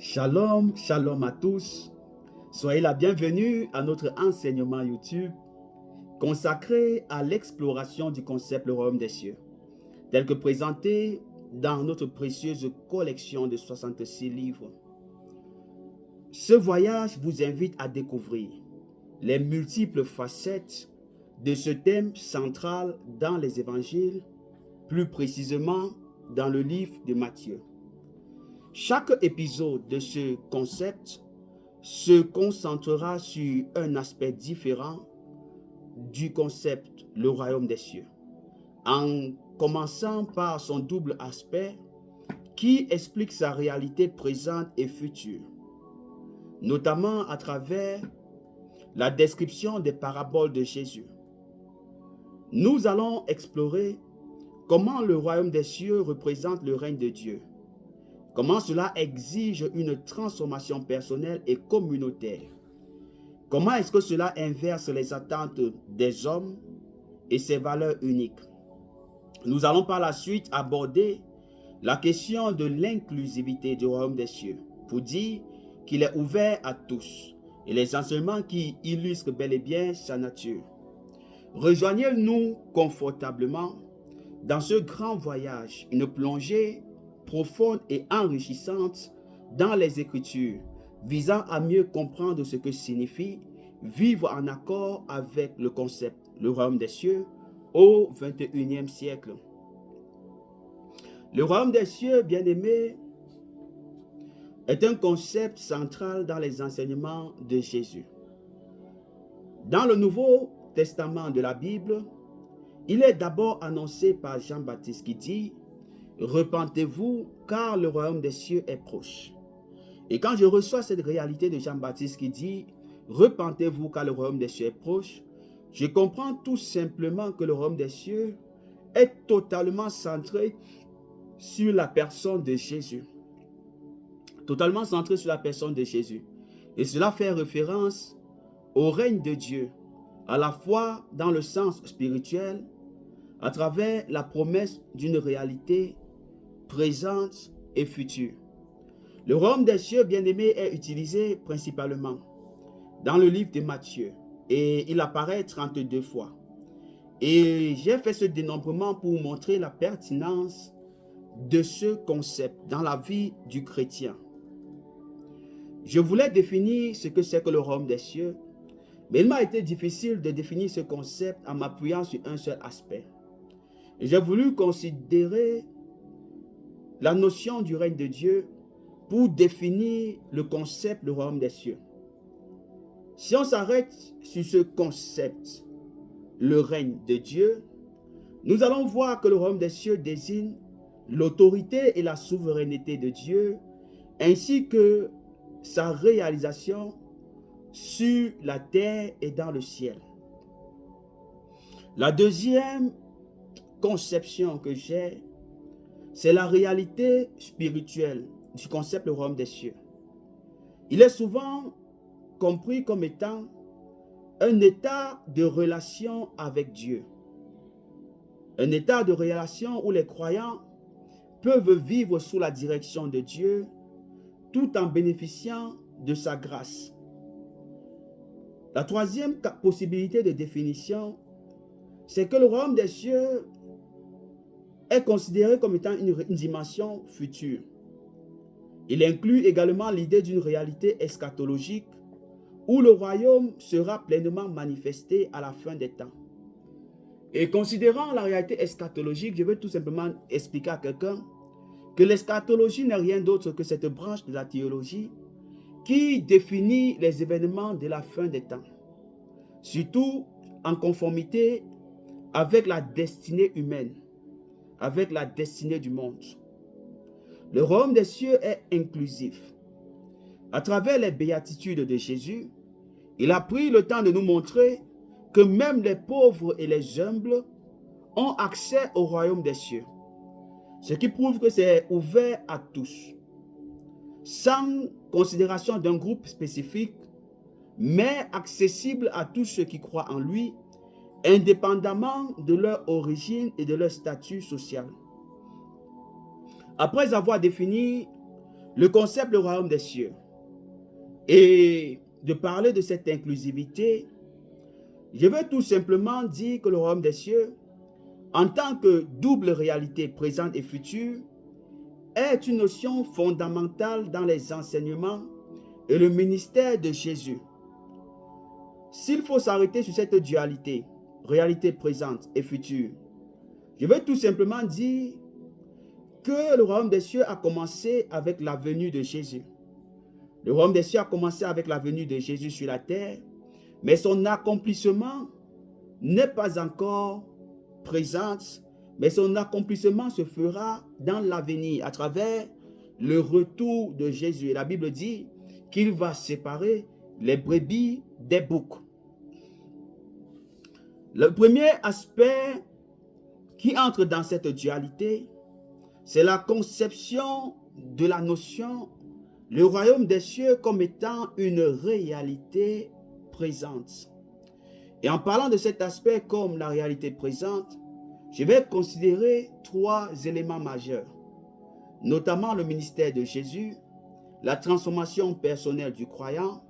Shalom, shalom à tous. Soyez la bienvenue à notre enseignement YouTube consacré à l'exploration du concept le royaume des cieux, tel que présenté dans notre précieuse collection de 66 livres. Ce voyage vous invite à découvrir les multiples facettes de ce thème central dans les évangiles, plus précisément dans le livre de Matthieu. Chaque épisode de ce concept se concentrera sur un aspect différent du concept le royaume des cieux, en commençant par son double aspect qui explique sa réalité présente et future, notamment à travers la description des paraboles de Jésus. Nous allons explorer comment le royaume des cieux représente le règne de Dieu, comment cela exige une transformation personnelle et communautaire. Comment est-ce que cela inverse les attentes des hommes et ses valeurs uniques? Nous allons par la suite aborder la question de l'inclusivité du royaume des cieux pour dire qu'il est ouvert à tous et les enseignements qui illustrent bel et bien sa nature. Rejoignez-nous confortablement dans ce grand voyage, une plongée profonde et enrichissante dans les Écritures, visant à mieux comprendre ce que signifie vivre en accord avec le concept, le royaume des cieux, au XXIe siècle. Le royaume des cieux, bien-aimé, est un concept central dans les enseignements de Jésus. Dans le Nouveau Testament de la Bible, il est d'abord annoncé par Jean-Baptiste qui dit « Repentez-vous, car le royaume des cieux est proche. » Et quand je reçois cette réalité de Jean-Baptiste qui dit « Repentez-vous, car le royaume des cieux est proche », je comprends tout simplement que le royaume des cieux est totalement centré sur la personne de Jésus. Totalement centré sur la personne de Jésus. Et cela fait référence au règne de Dieu, à la fois dans le sens spirituel, à travers la promesse d'une réalité présente et future. Le royaume des cieux, bien-aimé, est utilisé principalement dans le livre de Matthieu et il apparaît 32 fois. Et j'ai fait ce dénombrement pour montrer la pertinence de ce concept dans la vie du chrétien. Je voulais définir ce que c'est que le royaume des cieux, mais il m'a été difficile de définir ce concept en m'appuyant sur un seul aspect. Et j'ai voulu considérer la notion du règne de Dieu pour définir le concept du royaume des cieux. Si on s'arrête sur ce concept, le règne de Dieu, nous allons voir que le royaume des cieux désigne l'autorité et la souveraineté de Dieu, ainsi que sa réalisation sur la terre et dans le ciel. La deuxième conception que j'ai, c'est la réalité spirituelle du concept le royaume des cieux. Il est souvent compris comme étant un état de relation avec Dieu. Un état de relation où les croyants peuvent vivre sous la direction de Dieu tout en bénéficiant de sa grâce. La troisième possibilité de définition, c'est que le royaume des cieux est considéré comme étant une dimension future. Il inclut également l'idée d'une réalité eschatologique où le royaume sera pleinement manifesté à la fin des temps. Et considérant la réalité eschatologique, je veux tout simplement expliquer à quelqu'un que l'eschatologie n'est rien d'autre que cette branche de la théologie qui définit les événements de la fin des temps, surtout en conformité avec la destinée humaine, avec la destinée du monde. Le royaume des cieux est inclusif. À travers les béatitudes de Jésus, il a pris le temps de nous montrer que même les pauvres et les humbles ont accès au royaume des cieux, ce qui prouve que c'est ouvert à tous, sans considération d'un groupe spécifique, mais accessible à tous ceux qui croient en lui, indépendamment de leur origine et de leur statut social. Après avoir défini le concept, le royaume des cieux. Et de parler de cette inclusivité, je veux tout simplement dire que le royaume des cieux, en tant que double réalité présente et future, est une notion fondamentale dans les enseignements et le ministère de Jésus. S'il faut s'arrêter sur cette dualité, réalité présente et future, je veux tout simplement dire que le royaume des cieux a commencé avec la venue de Jésus. Le royaume des cieux a commencé avec la venue de Jésus sur la terre, mais son accomplissement n'est pas encore présent, mais son accomplissement se fera dans l'avenir à travers le retour de Jésus. Et la Bible dit qu'il va séparer les brebis des boucs. Le premier aspect qui entre dans cette dualité, c'est la conception de la notion, le royaume des cieux comme étant une réalité présente. Et en parlant de cet aspect comme la réalité présente, je vais considérer 3 éléments majeurs, notamment le ministère de Jésus, la transformation personnelle du croyant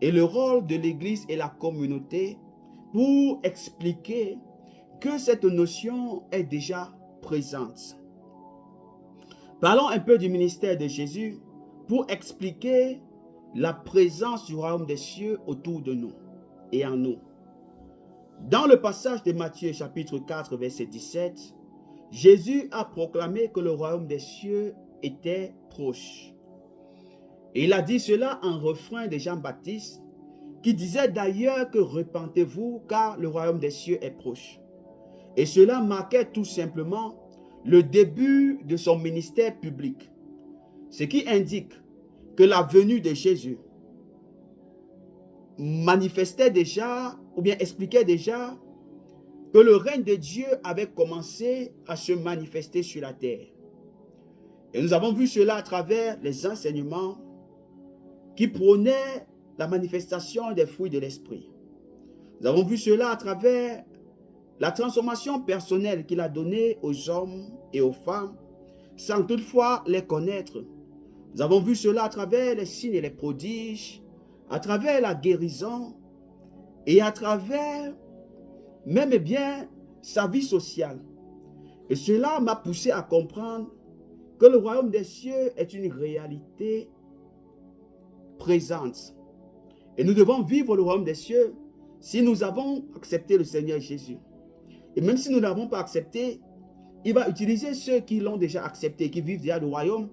et le rôle de l'Église et la communauté pour expliquer que cette notion est déjà présente. Parlons un peu du ministère de Jésus pour expliquer la présence du royaume des cieux autour de nous et en nous. Dans le passage de Matthieu chapitre 4 verset 17, Jésus a proclamé que le royaume des cieux était proche. Et il a dit cela en refrain de Jean-Baptiste qui disait d'ailleurs que repentez-vous car le royaume des cieux est proche. Et cela marquait tout simplement le début de son ministère public, ce qui indique que la venue de Jésus manifestait déjà ou bien expliquait déjà que le règne de Dieu avait commencé à se manifester sur la terre. Et nous avons vu cela à travers les enseignements qui prônaient la manifestation des fruits de l'esprit. Nous avons vu cela à travers la transformation personnelle qu'il a donnée aux hommes et aux femmes sans toutefois les connaître. Nous avons vu cela à travers les signes et les prodiges, à travers la guérison et à travers même bien sa vie sociale. Et cela m'a poussé à comprendre que le royaume des cieux est une réalité présente. Et nous devons vivre le royaume des cieux si nous avons accepté le Seigneur Jésus. Et même si nous ne l'avons pas accepté, il va utiliser ceux qui l'ont déjà accepté, qui vivent déjà le royaume,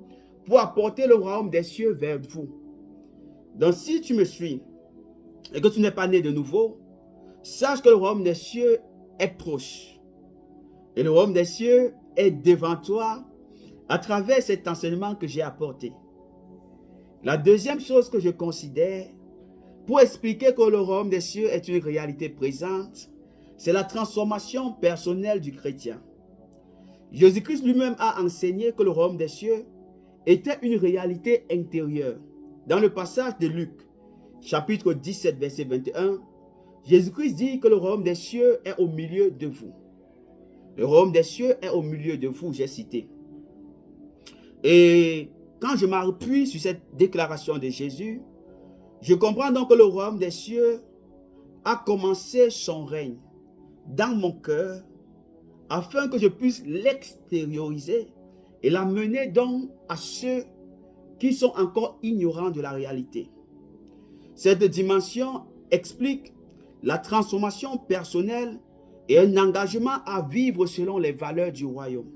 pour apporter le royaume des cieux vers vous. Donc si tu me suis et que tu n'es pas né de nouveau, sache que le royaume des cieux est proche. Et le royaume des cieux est devant toi à travers cet enseignement que j'ai apporté. La deuxième chose que je considère pour expliquer que le royaume des cieux est une réalité présente, c'est la transformation personnelle du chrétien. Jésus-Christ lui-même a enseigné que le royaume des cieux était une réalité intérieure. Dans le passage de Luc, chapitre 17, verset 21, Jésus-Christ dit que le royaume des cieux est au milieu de vous. Le royaume des cieux est au milieu de vous, j'ai cité. Et quand je m'appuie sur cette déclaration de Jésus, je comprends donc que le royaume des cieux a commencé son règne dans mon cœur afin que je puisse l'extérioriser et l'amener donc à ceux qui sont encore ignorants de la réalité. Cette dimension explique la transformation personnelle et un engagement à vivre selon les valeurs du royaume.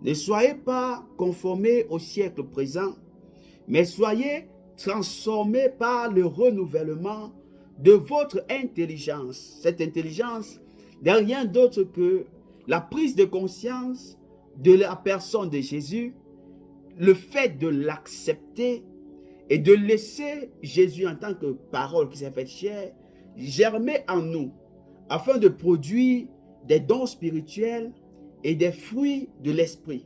Ne soyez pas conformés au siècle présent, mais soyez transformés par le renouvellement de votre intelligence. Cette intelligence n'est rien d'autre que la prise de conscience de la personne de Jésus, le fait de l'accepter et de laisser Jésus en tant que parole qui s'est faite chair germer en nous afin de produire des dons spirituels et des fruits de l'esprit.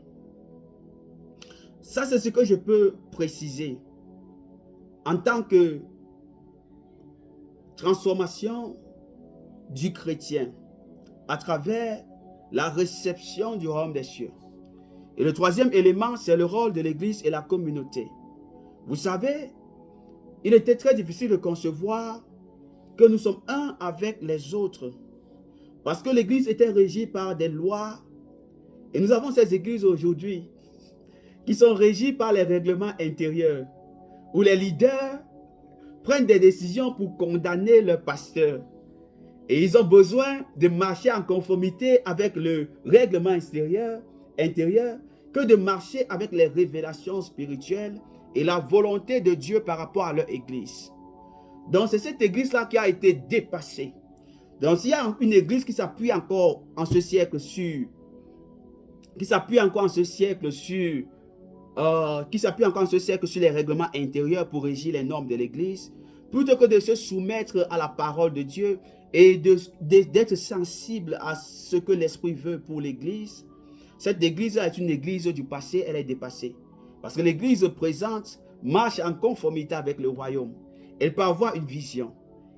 Ça, c'est ce que je peux préciser en tant que transformation du chrétien à travers la réception du royaume des cieux. Et le troisième élément, c'est le rôle de l'Église et la communauté. Vous savez, il était très difficile de concevoir que nous sommes un avec les autres. Parce que l'Église était régie par des lois. Et nous avons ces églises aujourd'hui qui sont régies par les règlements intérieurs, où les leaders prennent des décisions pour condamner leurs pasteurs. Et ils ont besoin de marcher en conformité avec le règlement intérieur que de marcher avec les révélations spirituelles et la volonté de Dieu par rapport à leur église. Donc c'est cette église-là qui a été dépassée. Donc s'il y a une église qui s'appuie encore en ce siècle sur les règlements intérieurs pour régir les normes de l'église, plutôt que de se soumettre à la parole de Dieu et d'être sensible à ce que l'Esprit veut pour l'église, cette église est une église du passé, elle est dépassée. Parce que l'église présente marche en conformité avec le royaume. Elle peut avoir une vision.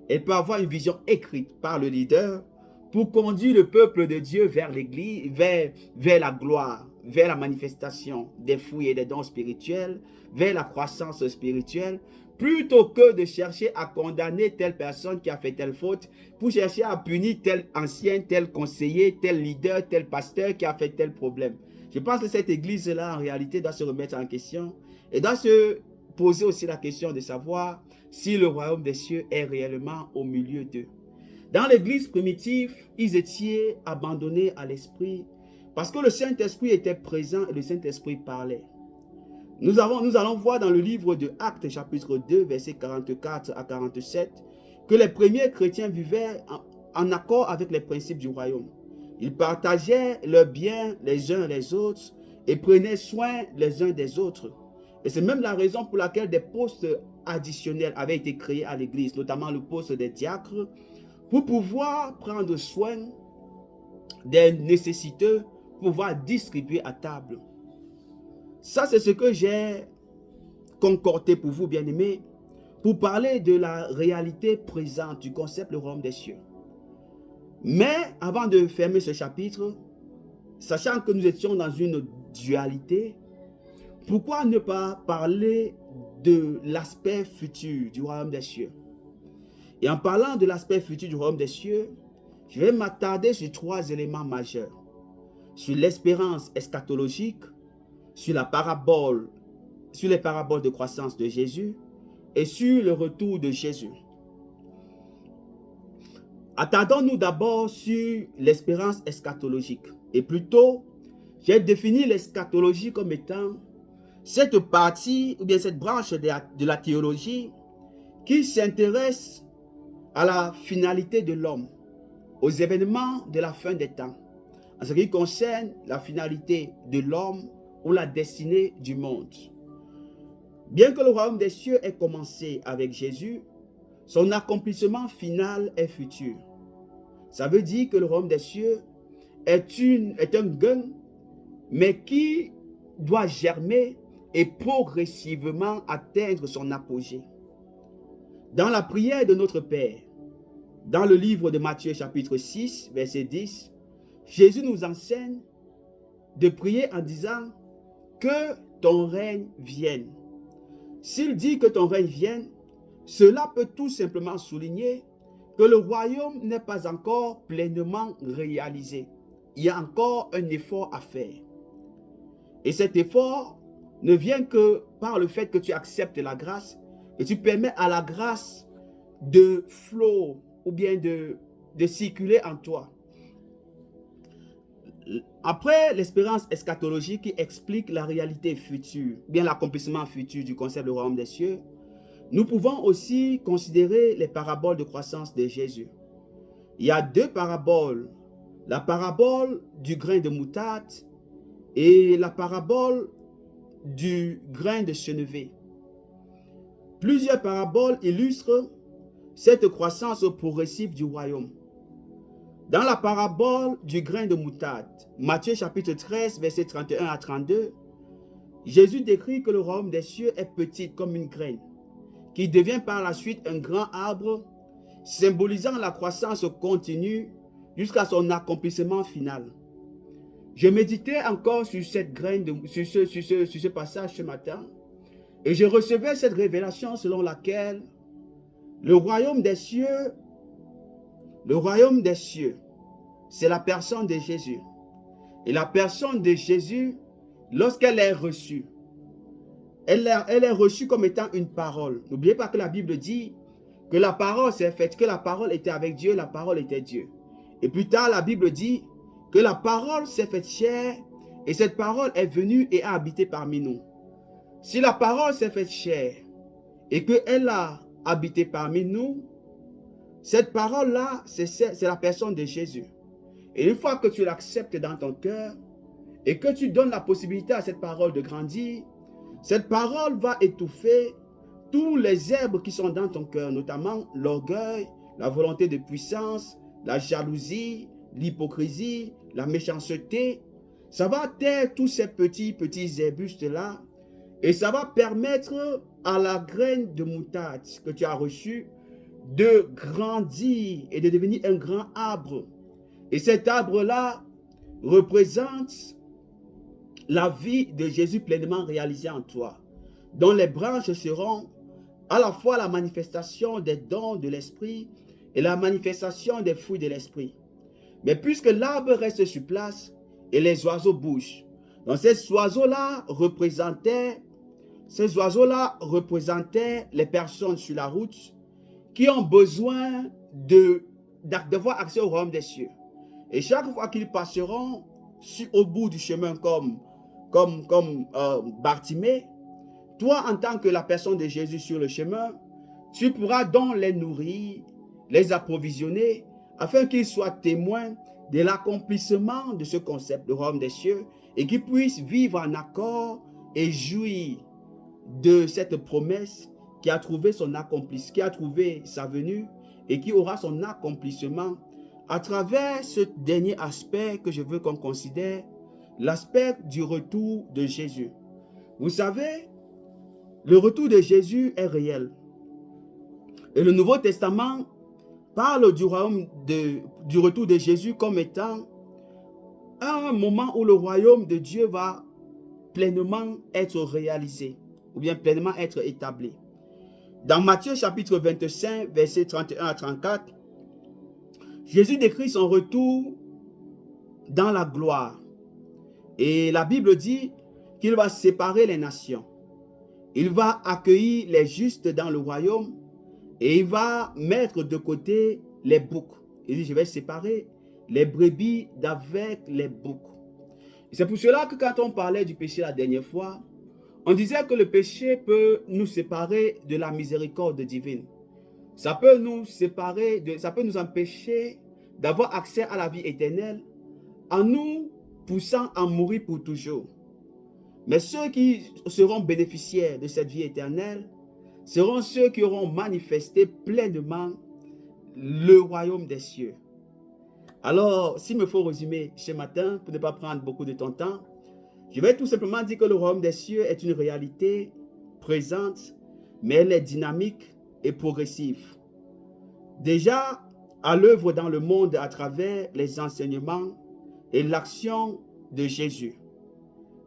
Elle peut avoir une vision écrite par le leader pour conduire le peuple de Dieu vers l'église, vers la gloire, vers la manifestation des fruits et des dons spirituels, vers la croissance spirituelle, plutôt que de chercher à condamner telle personne qui a fait telle faute, pour chercher à punir tel ancien, tel conseiller, tel leader, tel pasteur qui a fait tel problème. Je pense que cette église-là, en réalité, doit se remettre en question et doit se poser aussi la question de savoir si le royaume des cieux est réellement au milieu d'eux. Dans l'église primitive, ils étaient abandonnés à l'esprit parce que le Saint-Esprit était présent et le Saint-Esprit parlait. Nous allons voir dans le livre de Actes, chapitre 2, versets 44 à 47, que les premiers chrétiens vivaient en accord avec les principes du royaume. Ils partageaient leurs biens les uns les autres et prenaient soin les uns des autres. Et c'est même la raison pour laquelle des postes additionnels avaient été créés à l'église, notamment le poste des diacres, pour pouvoir prendre soin des nécessiteux, pouvoir distribuer à table. Ça, c'est ce que j'ai concordé pour vous, bien-aimés, pour parler de la réalité présente du concept le royaume des cieux. Mais avant de fermer ce chapitre, sachant que nous étions dans une dualité, pourquoi ne pas parler de l'aspect futur du royaume des cieux? Et en parlant de l'aspect futur du royaume des cieux, je vais m'attarder sur 3 éléments majeurs. Sur l'espérance eschatologique, sur les paraboles de croissance de Jésus et sur le retour de Jésus. Attardons-nous d'abord sur l'espérance eschatologique. Et plutôt, j'ai défini l'eschatologie comme étant cette partie ou bien cette branche de la théologie qui s'intéresse à la finalité de l'homme, aux événements de la fin des temps, en ce qui concerne la finalité de l'homme ou la destinée du monde. Bien que le royaume des cieux ait commencé avec Jésus, son accomplissement final est futur. Ça veut dire que le royaume des cieux est un gain, mais qui doit germer et progressivement atteindre son apogée. Dans la prière de notre Père, dans le livre de Matthieu chapitre 6, verset 10, Jésus nous enseigne de prier en disant que ton règne vienne. S'il dit que ton règne vienne, cela peut tout simplement souligner que le royaume n'est pas encore pleinement réalisé. Il y a encore un effort à faire. Et cet effort ne vient que par le fait que tu acceptes la grâce et tu permets à la grâce de flot ou bien de circuler en toi. Après l'espérance eschatologique qui explique la réalité future, bien l'accomplissement futur du concept du royaume des cieux, nous pouvons aussi considérer les paraboles de croissance de Jésus. Il y a 2 paraboles, la parabole du grain de moutarde et la parabole du grain de sénévé. Plusieurs paraboles illustrent cette croissance progressive du royaume. Dans la parabole du grain de moutarde, Matthieu chapitre 13, versets 31 à 32, Jésus décrit que le royaume des cieux est petit comme une graine, qui devient par la suite un grand arbre, symbolisant la croissance continue jusqu'à son accomplissement final. Je méditais encore sur cette graine, sur ce passage ce matin. Et je recevais cette révélation selon laquelle le royaume des cieux, c'est la personne de Jésus. Et la personne de Jésus, lorsqu'elle est reçue, elle est reçue comme étant une parole. N'oubliez pas que la Bible dit que la parole s'est faite, que la parole était avec Dieu, la parole était Dieu. Et plus tard, la Bible dit que la parole s'est faite chair et cette parole est venue et a habité parmi nous. Si la parole s'est faite chair et qu'elle a habité parmi nous, cette parole-là, c'est la personne de Jésus. Et une fois que tu l'acceptes dans ton cœur et que tu donnes la possibilité à cette parole de grandir, cette parole va étouffer tous les herbes qui sont dans ton cœur, notamment l'orgueil, la volonté de puissance, la jalousie, l'hypocrisie, la méchanceté. Ça va taire tous ces petits arbustes-là et ça va permettre à la graine de moutarde que tu as reçue de grandir et de devenir un grand arbre. Et cet arbre-là représente la vie de Jésus pleinement réalisée en toi, dont les branches seront à la fois la manifestation des dons de l'Esprit et la manifestation des fruits de l'Esprit. Mais puisque l'arbre reste sur place et les oiseaux bougent, donc ces oiseaux-là représentaient les personnes sur la route qui ont besoin d'avoir accès au royaume des cieux. Et chaque fois qu'ils passeront au bout du chemin comme Bartimée, toi en tant que la personne de Jésus sur le chemin, tu pourras donc les nourrir, les approvisionner, afin qu'ils soient témoins de l'accomplissement de ce concept de royaume des cieux et qu'ils puissent vivre en accord et jouir de cette promesse qui a trouvé son accomplissement, qui a trouvé sa venue et qui aura son accomplissement à travers ce dernier aspect que je veux qu'on considère, l'aspect du retour de Jésus. Vous savez, le retour de Jésus est réel. Et le Nouveau Testament parle du retour de Jésus comme étant un moment où le royaume de Dieu va pleinement être réalisé ou bien pleinement être établi. Dans Matthieu chapitre 25, versets 31 à 34, Jésus décrit son retour dans la gloire. Et la Bible dit qu'il va séparer les nations. Il va accueillir les justes dans le royaume et il va mettre de côté les boucs. Il dit, je vais séparer les brebis d'avec les boucs. C'est pour cela que quand on parlait du péché la dernière fois, on disait que le péché peut nous séparer de la miséricorde divine. Ça peut nous séparer, ça peut nous empêcher d'avoir accès à la vie éternelle en nous poussant à mourir pour toujours. Mais ceux qui seront bénéficiaires de cette vie éternelle seront ceux qui auront manifesté pleinement le royaume des cieux. Alors, s'il me faut résumer ce matin, pour ne pas prendre beaucoup de ton temps, je vais tout simplement dire que le royaume des cieux est une réalité présente, mais elle est dynamique et progressive. Déjà à l'œuvre dans le monde à travers les enseignements et l'action de Jésus,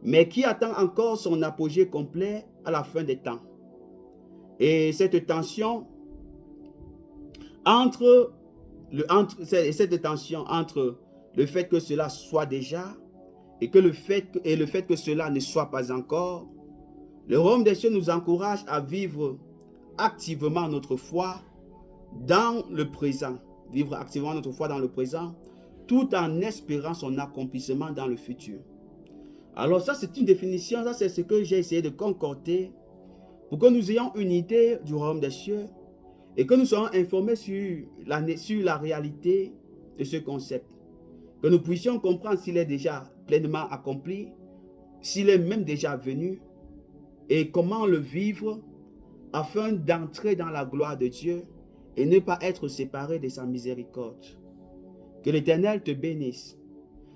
mais qui attend encore son apogée complet à la fin des temps. Et cette tension entre le fait que cela soit déjà et le fait que cela ne soit pas encore, le royaume des cieux nous encourage à vivre activement notre foi dans le présent, tout en espérant son accomplissement dans le futur. Alors ça, c'est une définition, ça c'est ce que j'ai essayé de concocter pour que nous ayons une idée du royaume des cieux et que nous soyons informés sur la réalité de ce concept. Que nous puissions comprendre s'il est déjà pleinement accompli, s'il est même déjà venu et comment le vivre afin d'entrer dans la gloire de Dieu et ne pas être séparé de sa miséricorde. Que l'Éternel te bénisse.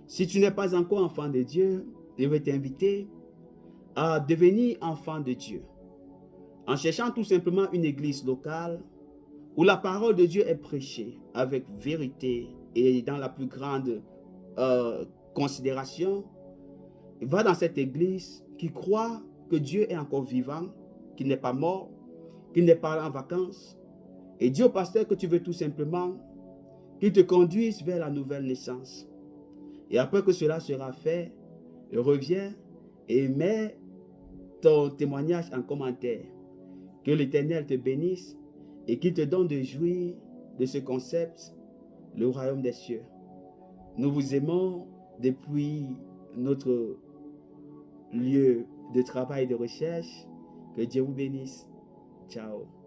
Si tu n'es pas encore enfant de Dieu, je vais t'inviter à devenir enfant de Dieu en cherchant tout simplement une église locale où la parole de Dieu est prêchée avec vérité et dans la plus grande considération, va dans cette église qui croit que Dieu est encore vivant, qu'il n'est pas mort, qu'il n'est pas en vacances, et dis au pasteur que tu veux tout simplement qu'il te conduise vers la nouvelle naissance. Et après que cela sera fait, reviens et mets ton témoignage en commentaire. Que l'Éternel te bénisse et qu'il te donne de jouir de ce concept, le royaume des cieux. Nous vous aimons depuis notre lieu de travail et de recherche. Que Dieu vous bénisse. Ciao.